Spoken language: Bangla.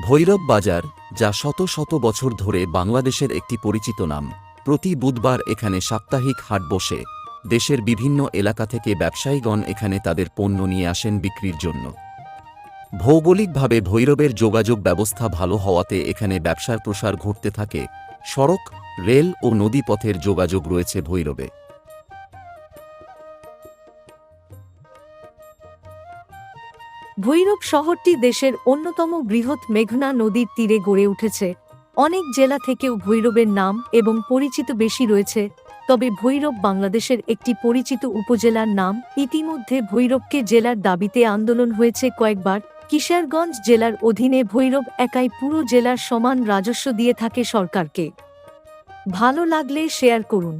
ভৈরব বাজার, যা শত শত বছর ধরে বাংলাদেশের একটি পরিচিত নাম। প্রতি বুধবার এখানে সাপ্তাহিক হাট বসে। দেশের বিভিন্ন এলাকা থেকে ব্যবসায়ীগণ এখানে তাদের পণ্য নিয়ে আসেন বিক্রির জন্য। ভৌগোলিকভাবে ভৈরবের যোগাযোগ ব্যবস্থা ভালো হওয়াতে এখানে ব্যবসার প্রসার ঘটতে থাকে। সড়ক, রেল ও নদীপথের যোগাযোগ রয়েছে ভৈরবে। ভৈরব শহরটি দেশের অন্যতম বৃহৎ মেঘনা নদীর তীরে গড়ে উঠেছে। অনেক জেলা থেকেও ভৈরবের নাম এবং পরিচিত বেশি রয়েছে, তবে ভৈরব বাংলাদেশের একটি পরিচিত উপজেলার নাম। ইতিমধ্যে ভৈরবকে জেলার দাবিতে আন্দোলন হয়েছে কয়েকবার। কিশোরগঞ্জ জেলার অধীনে ভৈরব একাই পুরো জেলার সমান রাজস্ব দিয়ে থাকে সরকারকে। ভালো লাগলে শেয়ার করুন।